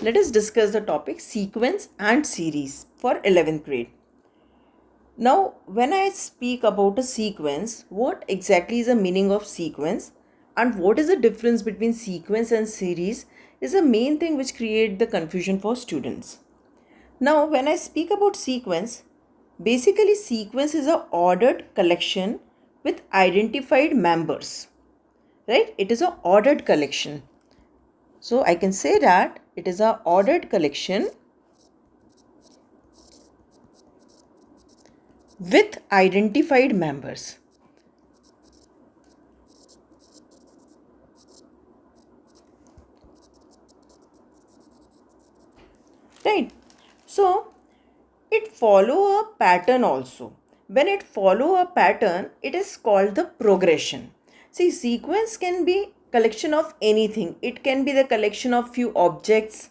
let us discuss the topic sequence and series for 11th grade. Now, when I speak about a sequence, what exactly is the meaning of sequence and what is the difference between sequence and series is the main thing which create the confusion for students. Now, when I speak about sequence, basically sequence is a ordered collection with identified members, right? It is a ordered collection. So I can say that it is a ordered collection with identified members. Right. So it follow a pattern also. When it follow a pattern, it is called the progression. See, sequence can be collection of anything. It can be the collection of few objects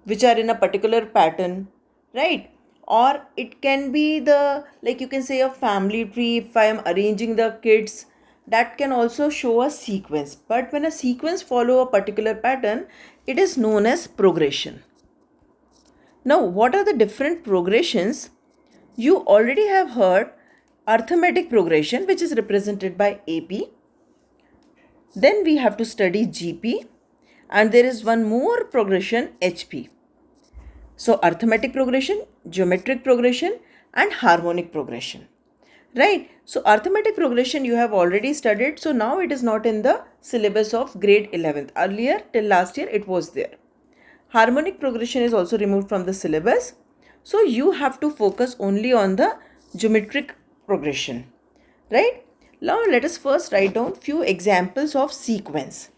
which are in a particular pattern, right? Or it can be the, like you can say, a family tree. If I am arranging the kids, that can also show a sequence. But when a sequence follow a particular pattern, it is known as progression. Now, what are the different progressions? You already have heard arithmetic progression, which is represented by AP. Then we have to study GP, and there is one more progression, HP. So, arithmetic progression, geometric progression, and harmonic progression. Right? So, arithmetic progression you have already studied. So, now it is not in the syllabus of grade 11th. Earlier, till last year, it was there. Harmonic progression is also removed from the syllabus. So, you have to focus only on the geometric progression. Right? Now, let us first write down few examples of sequence.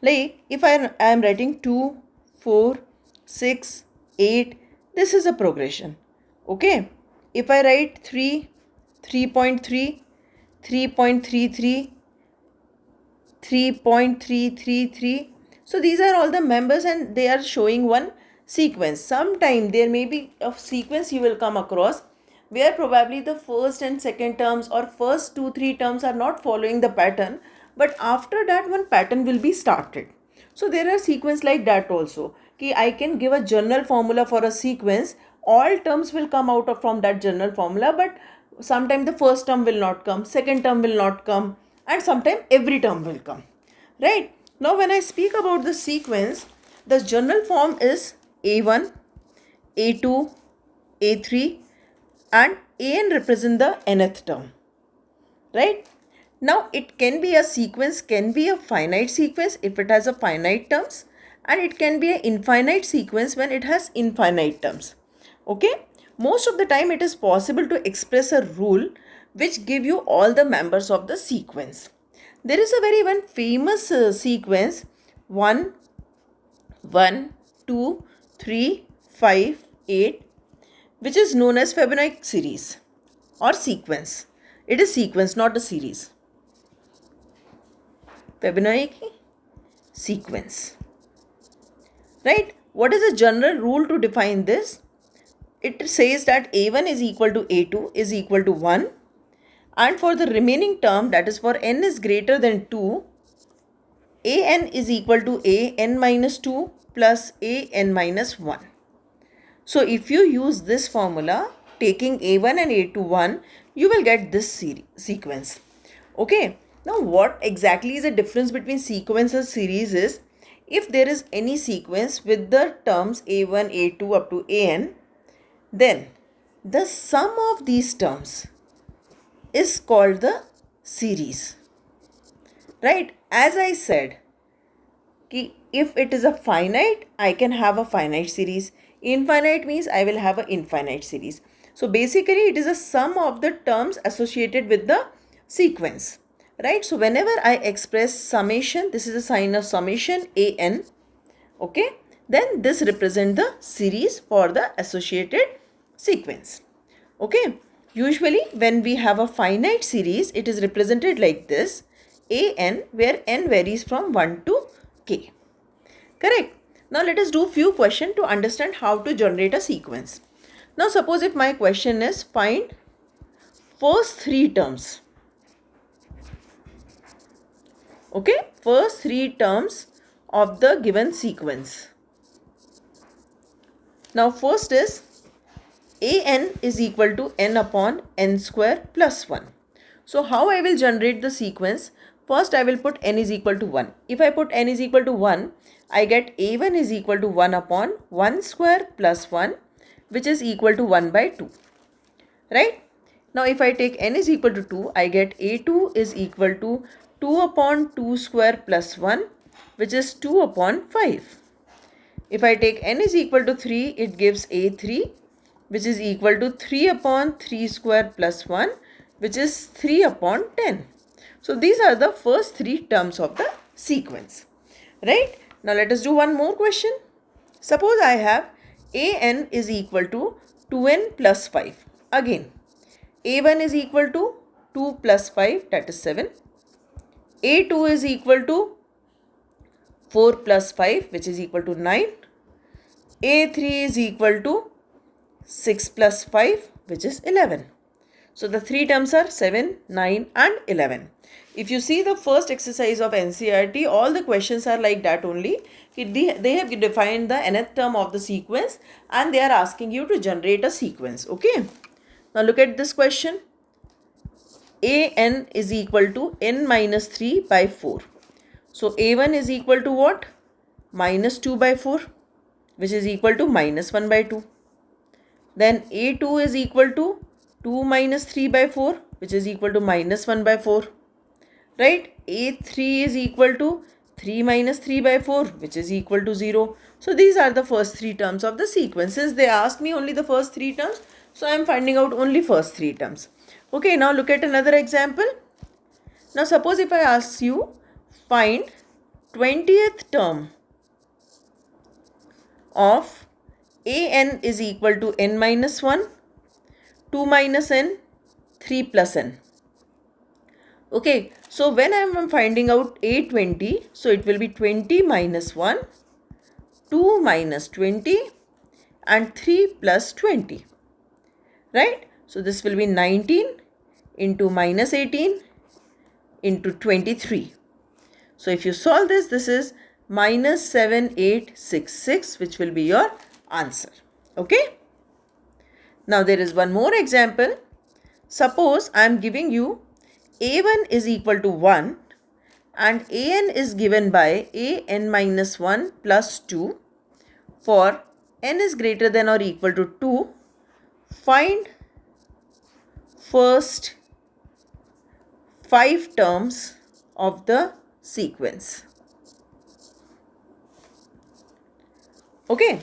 Like, if I am writing 2, 4, 6, 8, this is a progression. Okay. If I write 3, 3.3, 3.33, 3.333, so these are all the members and they are showing one sequence. Sometime there may be a sequence you will come across where probably the first and second terms or first 2-3 terms are not following the pattern, but after that one pattern will be started. So there are sequence like that also. I can give a general formula for a sequence. All terms will come out from that general formula, but sometimes the first term will not come, second term will not come, and sometimes every term will come. Right? Now when I speak about the sequence, the general form is A1, A2, A3, and An represent the nth term. Right? Now it can be a sequence, can be a finite sequence if it has a finite terms, and it can be an infinite sequence when it has infinite terms. Okay? Most of the time it is possible to express a rule which give you all the members of the sequence. There is a very one famous sequence 1, 1, 2, 3, 5, 8, which is known as Fibonacci series or sequence. It is sequence, not a series. Fibonacci sequence. Right? What is the general rule to define this? It says that A1 is equal to A2 is equal to 1, and for the remaining term, that is for n is greater than 2, An is equal to An minus 2 plus An minus 1. So if you use this formula, taking A1 and A2 1, you will get this sequence. Okay. Now what exactly is the difference between sequence and series is, if there is any sequence with the terms A1, A2 up to An, then the sum of these terms is called the series. Right? As I said, if it is a finite, I can have a finite series. Infinite means I will have an infinite series. So basically it is a sum of the terms associated with the sequence. Right? So whenever I express summation, this is a sign of summation An. Okay? Then this represents the series for the associated sequence. Okay? Usually when we have a finite series, it is represented like this. An, where n varies from 1 to k. Correct? Now let us do few questions to understand how to generate a sequence. Now suppose if my question is find first 3 terms. Okay? First 3 terms of the given sequence. Now first is an is equal to n upon n square plus 1. So how I will generate the sequence? First I will put n is equal to 1. If I put n is equal to 1, I get a1 is equal to 1 upon 1 square plus 1, which is equal to 1 by 2. Right? Now if I take n is equal to 2, I get a2 is equal to 2 upon 2 square plus 1, which is 2 upon 5. If I take n is equal to 3, it gives a3, which is equal to 3 upon 3 square plus 1, which is 3 upon 10. So these are the first three terms of the sequence. Right? Now let us do one more question. Suppose I have an is equal to 2n plus 5. Again, a1 is equal to 2 plus 5, that is 7. a2 is equal to 4 plus 5, which is equal to 9. a3 is equal to 6 plus 5, which is 11. So the three terms are 7, 9 and 11. If you see the first exercise of NCERT, all the questions are like that only. They have defined the nth term of the sequence and they are asking you to generate a sequence. Okay. Now look at this question. an is equal to n minus 3 by 4. So a1 is equal to what? Minus 2 by 4, which is equal to minus 1 by 2. Then a2 is equal to 2 minus 3 by 4, which is equal to minus 1 by 4. Right? a3 is equal to 3 minus 3 by 4, which is equal to 0. So these are the first three terms of the sequences. They asked me only the first three terms. So I am finding out only first three terms. Okay, now look at another example. Now suppose if I ask you, find 20th term of an is equal to n minus 1, 2 minus n, 3 plus n. Okay, so when I am finding out a20, so it will be 20 minus 1, 2 minus 20 and 3 plus 20. Right? So this will be 19 into minus 18 into 23. So if you solve this, this is minus 7866, which will be your answer. Okay? Now there is one more example. Suppose I am giving you a1 is equal to 1 and an is given by an minus 1 plus 2. For n is greater than or equal to 2, find first 5 terms of the sequence. Okay,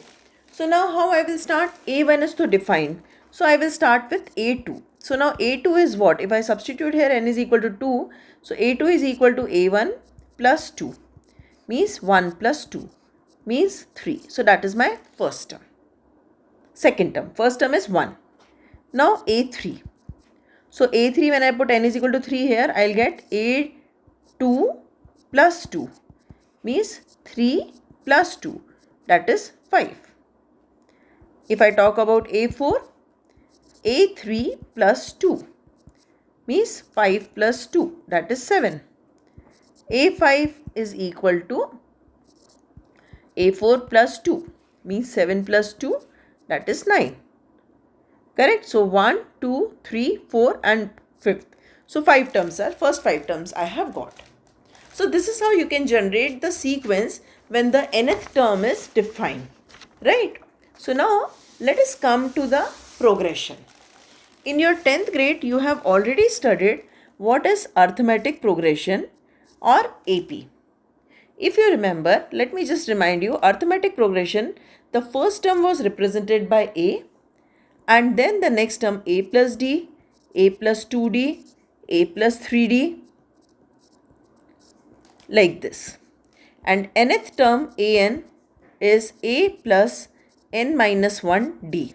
so now how I will start? a1 is to define. So I will start with a2. So now a2 is what? If I substitute here n is equal to 2, so a2 is equal to a1 plus 2, means 1 plus 2, means 3. So that is my first term. Second term, first term is 1. Now a3. So a3, when I put n is equal to 3 here, I will get a2 plus 2, means 3 plus 2, that is 5. If I talk about a4, a3 plus 2, means 5 plus 2, that is 7. a5 is equal to a4 plus 2, means 7 plus 2, that is 9. Correct? So 1, 2, 3, 4 and 5th. So 5 terms are, first 5 terms I have got. So this is how you can generate the sequence when the nth term is defined. Right? So now let us come to the progression. In your 10th grade, you have already studied what is arithmetic progression or AP. If you remember, let me just remind you, arithmetic progression, the first term was represented by A, and then the next term A plus D, A plus 2D, A plus 3D, like this. And nth term an is A plus n minus 1D.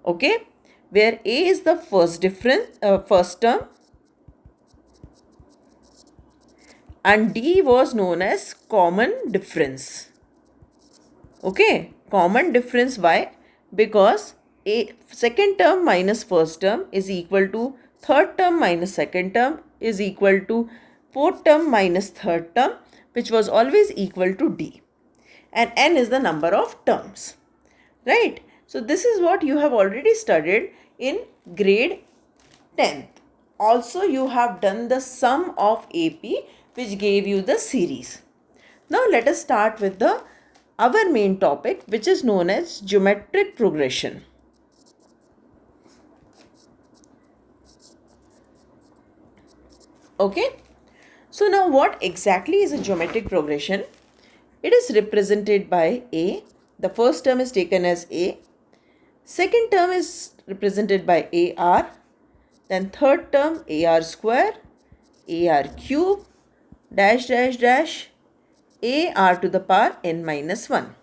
Okay, where A is the first term and D was known as common difference. Okay, common difference. Why? Because a second term minus first term is equal to third term minus second term is equal to fourth term minus third term, which was always equal to D. And n is the number of terms. right? So this is what you have already studied in grade 10th. Also, you have done the sum of AP, which gave you the series. Now let us start with the our main topic, which is known as geometric progression. Okay. So now what exactly is a geometric progression? It is represented by A. The first term is taken as A. Second term is represented by AR. Then third term AR square, AR cube, dash dash dash, AR to the power n minus 1.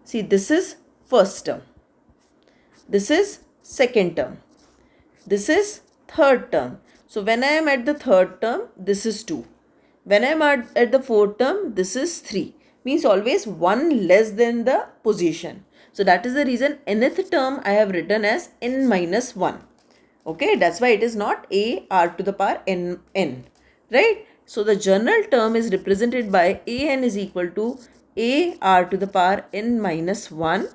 See, this is first term. This is second term. This is third term. So when I am at the third term, this is 2. When I am at the fourth term, this is 3. Means always 1 less than the position. So that is the reason nth term I have written as n minus 1. Okay, that's why it is not a r to the power n. Right? So the general term is represented by an is equal to a r to the power n minus 1,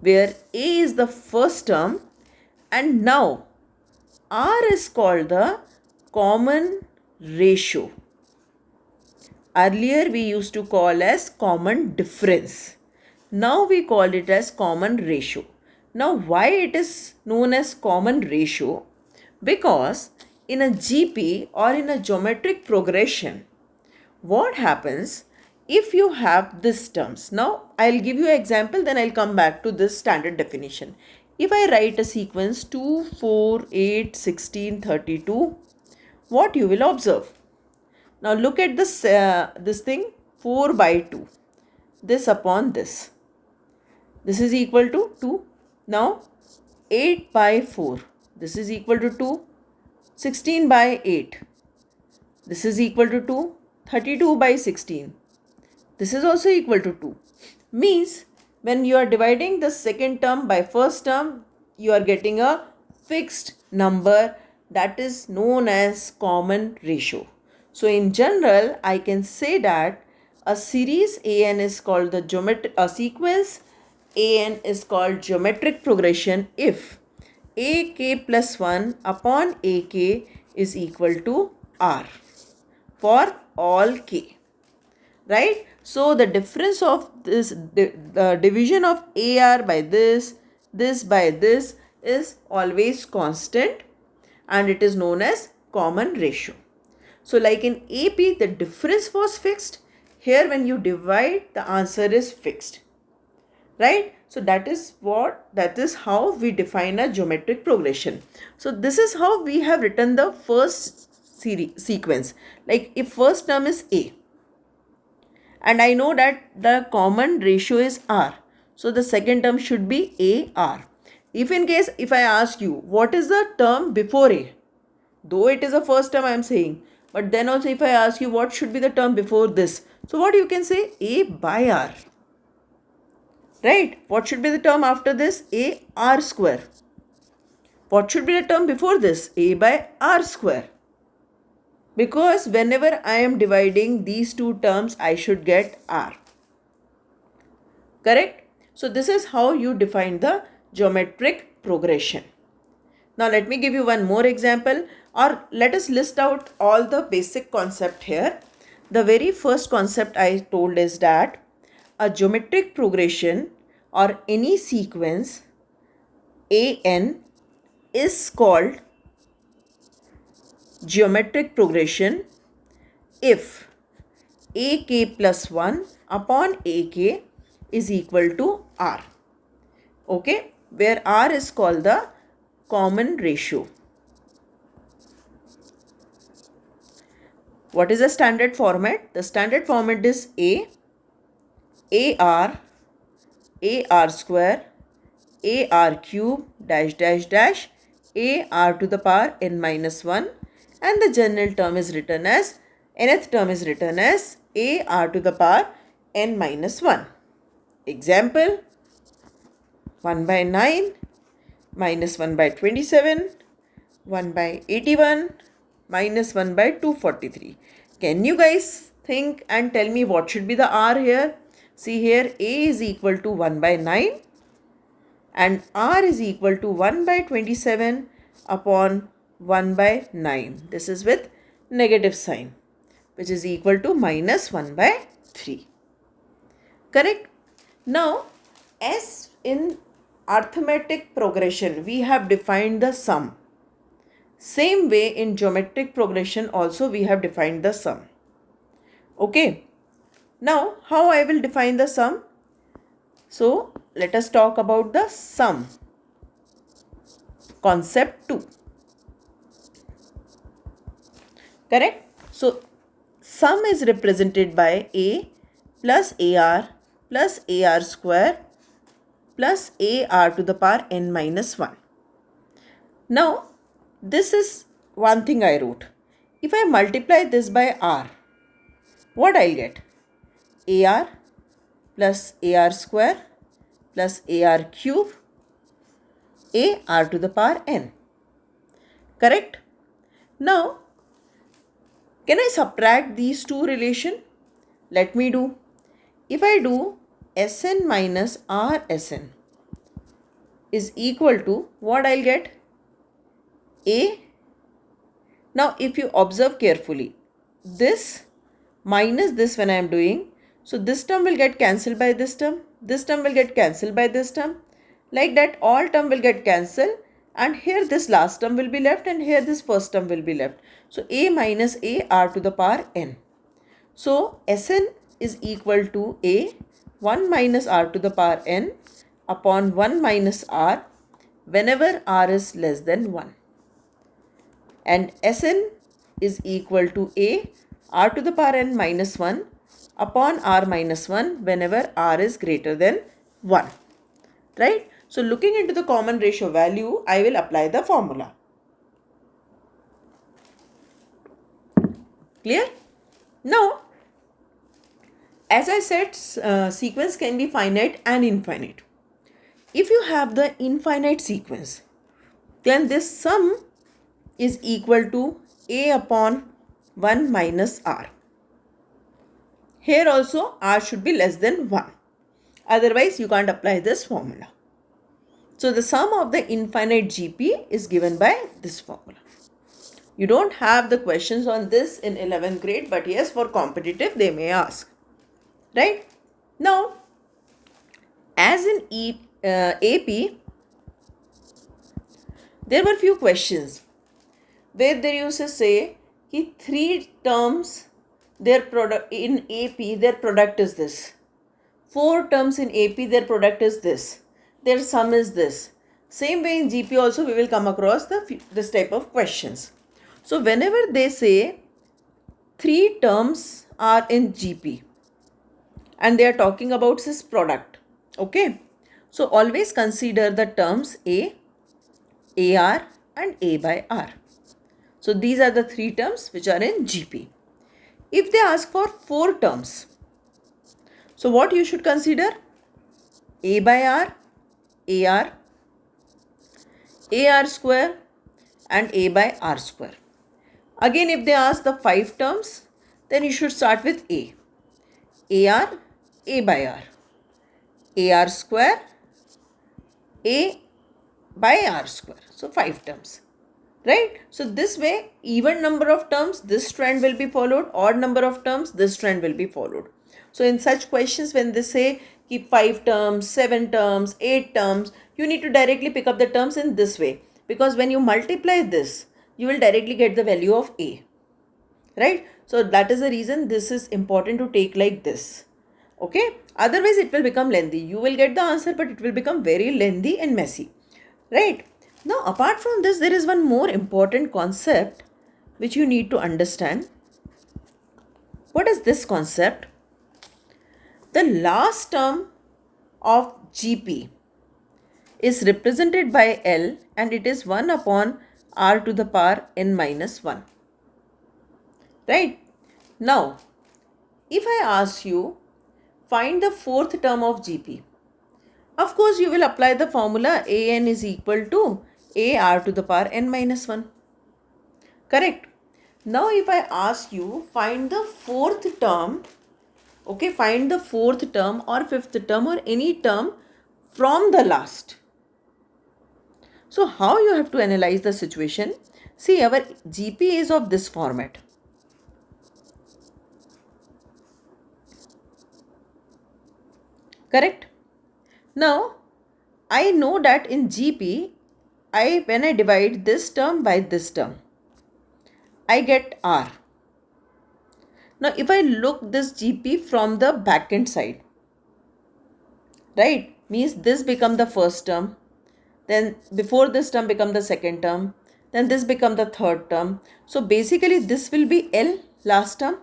where a is the first term, and now r is called the common ratio. Earlier we used to call as common difference. Now we call it as common ratio. Now why it is known as common ratio? Because in a GP or in a geometric progression, what happens if you have these terms? Now I'll give you an example, then I'll come back to this standard definition. If I write a sequence 2, 4, 8, 16, 32, what you will observe? Now look at this thing, 4 by 2. This upon this. This is equal to 2. Now 8 by 4. This is equal to 2. 16 by 8. This is equal to 2. 32 by 16. This is also equal to 2. Means when you are dividing the second term by first term, you are getting a fixed number that is known as common ratio. So in general, I can say that a series AN is called a sequence AN is called geometric progression if AK plus 1 upon AK is equal to R for all K. Right? So the difference of this, the division of AR by this by this is always constant, and it is known as common ratio. So like in AP, the difference was fixed. Here when you divide, the answer is fixed. Right? So that is how we define a geometric progression. So this is how we have written the first sequence. Like if first term is A, and I know that the common ratio is R, so the second term should be AR. If I ask you what is the term before A, though it is a first term I am saying, but then also if I ask you what should be the term before this, so what you can say? A by R. Right? What should be the term after this? A R square. What should be the term before this? A by R square. Because whenever I am dividing these two terms, I should get R. Correct? So this is how you define the geometric progression. Now let me give you one more example, or let us list out all the basic concept here. The very first concept I told is that a geometric progression or any sequence AN is called geometric progression if AK plus 1 upon AK is equal to R. Okay, where R is called the common ratio. What is the standard format? The standard format is AR square, AR cube, dash dash dash, AR to the power n minus 1, and the general term is written as, nth term is written as AR to the power n minus 1. Example, 1 by 9 minus 1 by 27, 1 by 81 minus 1 by 243. Can you guys think and tell me what should be the R here? See here, A is equal to 1 by 9 and R is equal to 1 by 27 upon 1 by 9. This is with negative sign, which is equal to minus 1 by 3. Correct? Now, as in arithmetic progression, we have defined the sum. Same way in geometric progression also we have defined the sum. Okay. Now, how I will define the sum? So, let us talk about the sum. Concept 2. Correct? So, sum is represented by A plus AR plus AR square plus AR to the power n minus 1. Now, this is one thing I wrote. If I multiply this by R, what I'll get? AR plus AR square plus AR cube AR to the power n. Correct? Now, can I subtract these two relation? Let me do. If I do Sn minus Rsn is equal to what I'll get? A. Now, if you observe carefully, this minus this when I am doing, so this term will get cancelled by this term will get cancelled by this term. Like that, all term will get cancelled and here this last term will be left and here this first term will be left. So, A minus A R to the power n. So, Sn is equal to A 1 minus R to the power n upon 1 minus R whenever R is less than 1. And Sn is equal to A R to the power n minus 1 upon R minus 1 whenever R is greater than 1. Right? So, looking into the common ratio value, I will apply the formula. Clear? Now, as I said, sequence can be finite and infinite. If you have the infinite sequence, then this sum is equal to A upon 1 minus R. Here also R should be less than 1. Otherwise, you can't apply this formula. So, the sum of the infinite GP is given by this formula. You don't have the questions on this in 11th grade, but yes, for competitive, they may ask. Right? Now, as in AP, there were few questions where they used to say कि 3 terms their product in AP their product is this, 4 terms in AP their product is this, their sum is this. Same way in GP also we will come across this type of questions. So whenever they say 3 terms are in GP and they are talking about this product, okay, so always consider the terms A, AR and A by R. So these are the 3 terms which are in GP. If they ask for 4 terms, so what you should consider? A by R, AR, AR square and A by R square. Again, if they ask the 5 terms, then you should start with A. AR, A by R, AR square, A by R square. So 5 terms. Right? So this way, even number of terms, this trend will be followed. Odd number of terms, this trend will be followed. So in such questions, when they say keep 5 terms, 7 terms, 8 terms, you need to directly pick up the terms in this way. Because when you multiply this, you will directly get the value of A. Right? So that is the reason this is important to take like this. Okay? Otherwise, it will become lengthy. You will get the answer, but it will become very lengthy and messy. Right? Now, apart from this, there is one more important concept which you need to understand. What is this concept? The last term of GP is represented by L and it is 1 upon R to the power n minus 1. Right? Now, if I ask you, find the 4th term of GP. Of course, you will apply the formula AN is equal to AR to the power n minus 1. Correct? Now, if I ask you, find the 4th term Okay, find the fourth term or fifth term or any term from the last. So how you have to analyze the situation? See, our GP is of this format. Correct? Now, I know that in GP, when I divide this term by this term, I get R. Now, if I look this GP from the backend side, right, means this become the first term, then before this term become the second term, then this become the third term. So basically this will be L last term.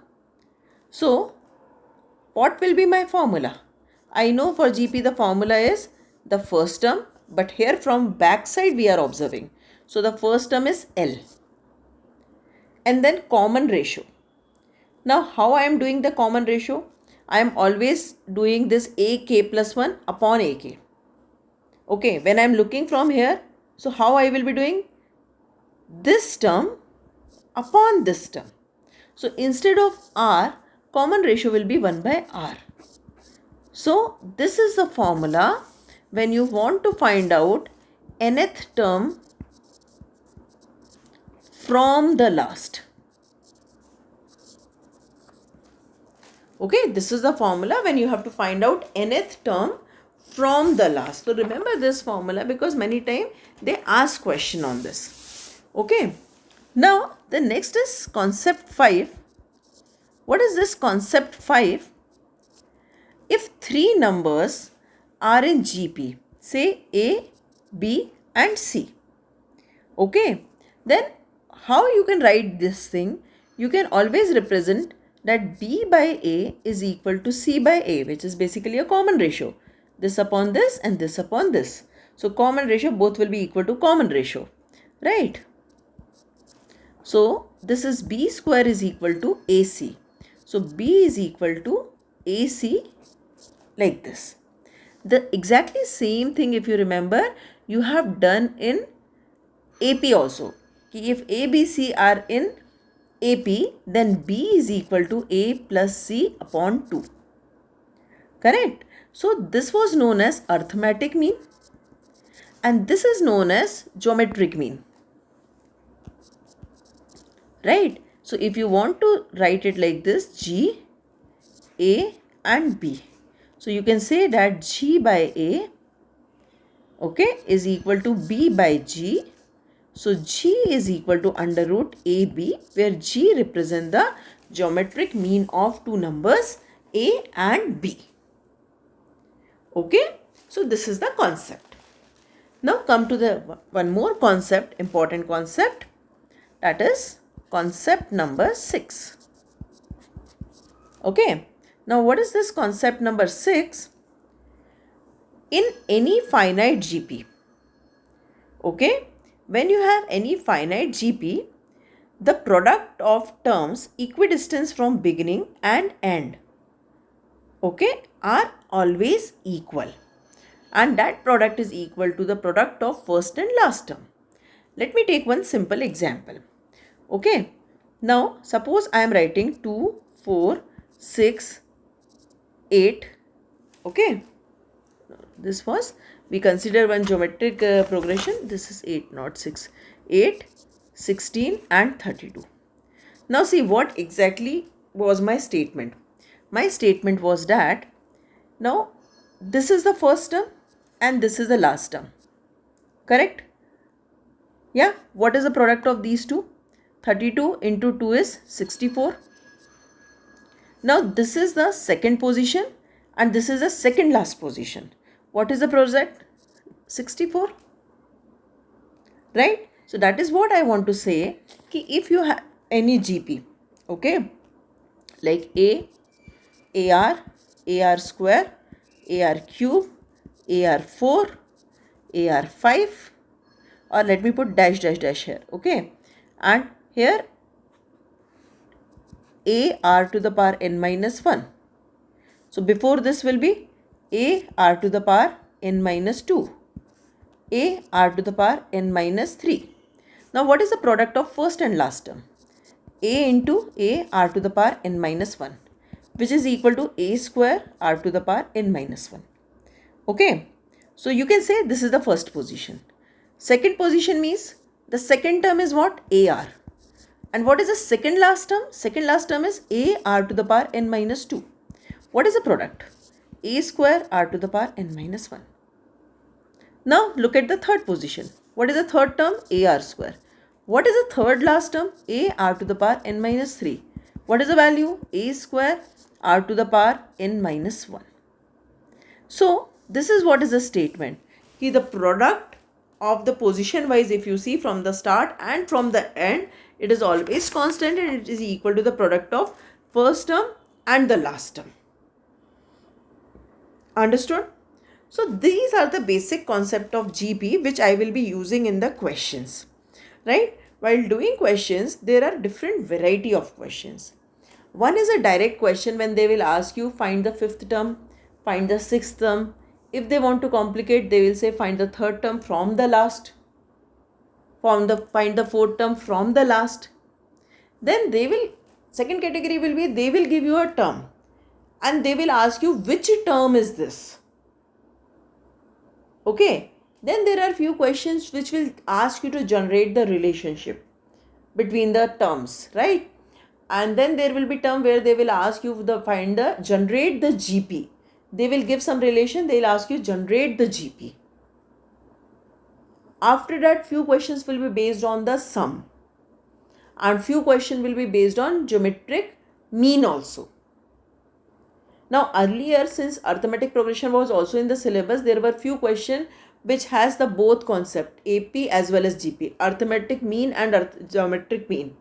So what will be my formula? I know for GP the formula is the first term, but here from back side we are observing. So the first term is L. And then common ratio. Now how I am doing the common ratio? I am always doing this AK plus 1 upon AK. Okay, when I am looking from here, so how I will be doing? This term upon this term. So instead of R, common ratio will be 1 by R. So this is the formula when you want to find out nth term from the last. Okay, this is the formula when you have to find out nth term from the last. So remember this formula because many times they ask question on this. Okay. Now the next is concept 5. What is this concept 5? If three numbers are in GP, say A, B and C. Okay. Then how you can write this thing? You can always represent that B by A is equal to C by A, which is basically a common ratio. This upon this and this upon this. So common ratio both will be equal to common ratio. Right? So this is B square is equal to AC. So B is equal to AC like this. The exactly same thing, if you remember, you have done in AP also. If A, B, C are in AP, then B is equal to A plus C upon 2. Correct? So this was known as arithmetic mean and this is known as geometric mean. Right? So if you want to write it like this, G, A and B. So you can say that G by A, okay, is equal to B by G. So G is equal to under root AB, where G represent the geometric mean of two numbers A and B. Okay, so this is the concept. Now come to the one more concept, important concept, that is concept number 6. Okay, now what is this concept number 6? In any finite GP, okay, when you have any finite GP, the product of terms equidistant from beginning and end, okay, are always equal. And that product is equal to the product of first and last term. Let me take one simple example. Okay, now suppose I am writing 2, 4, 6, 8. Okay, this was, we consider one geometric progression. This is 8, not 6. 8, 16 and 32. Now see what exactly was my statement. My statement was that now this is the first term and this is the last term. Correct? Yeah. What is the product of these two? 32 into 2 is 64. Now this is the second position and this is the second last position. What is the product? 64. Right? So that is what I want to say. Ki if you have any GP, okay, like A, AR, AR square, AR cube, AR4, AR5, or let me put dash dash dash here, okay, and here AR to the power n minus 1. So before this will be AR to the power n minus 2, AR to the power n minus 3. Now what is the product of first and last term? A into AR to the power n minus 1. which is equal to a square r to the power n minus 1. Okay, so you can say this is the first position. Second position means the second term is what? AR. And what is the second last term? Second last term is a r to the power n minus 2. What is the product? A square r to the power n minus 1. Now look at the third position. What is the third term? AR square. What is the third last term? A r to the power n minus 3. What is the value? A square r to the power n minus 1. So this is what is the statement. The product of the position wise, if you see from the start and from the end, it is always constant and it is equal to the product of first term and the last term. Understood? So these are the basic concept of GP which I will be using in the questions. Right? While doing questions, there are different variety of questions. One is a direct question when they will ask you find the fifth term, find the sixth term. If they want to complicate, they will say find the third term from the last, find the fourth term from the last. Then they will, second category will be they will give you a term and they will ask you which term is this. Okay, then there are few questions which will ask you to generate the relationship between the terms, right? And then there will be term where they will ask you generate the GP. They will give some relation, they will ask you generate the GP. After that, few questions will be based on the sum and few questions will be based on geometric mean also. Now earlier, since arithmetic progression was also in the syllabus, there were few questions which has the both concept AP as well as GP, arithmetic mean and geometric mean.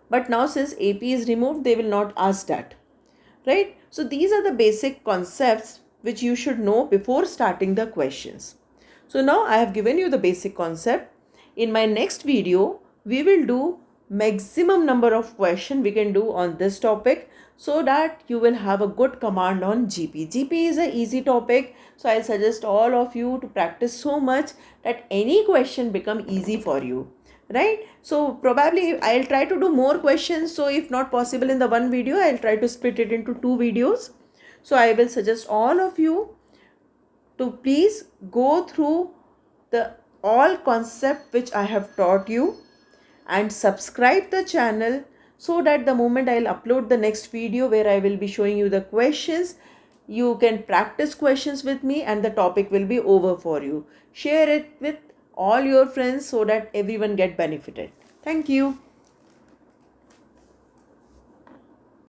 But now since AP is removed, they will not ask that, right? So these are the basic concepts which you should know before starting the questions. So now I have given you the basic concept. In my next video, we will do maximum number of questions we can do on this topic so that you will have a good command on GP. GP is an easy topic, so I'll suggest all of you to practice so much that any question become easy for you, right? So probably I'll try to do more questions. So if not possible in the one video, I'll try to split it into 2 videos. So I will suggest all of you to please go through the all concept which I have taught you and subscribe the channel so that the moment I'll upload the next video where I will be showing you the questions, you can practice questions with me and the topic will be over for you. Share it with all your friends so that everyone get benefited. Thank you.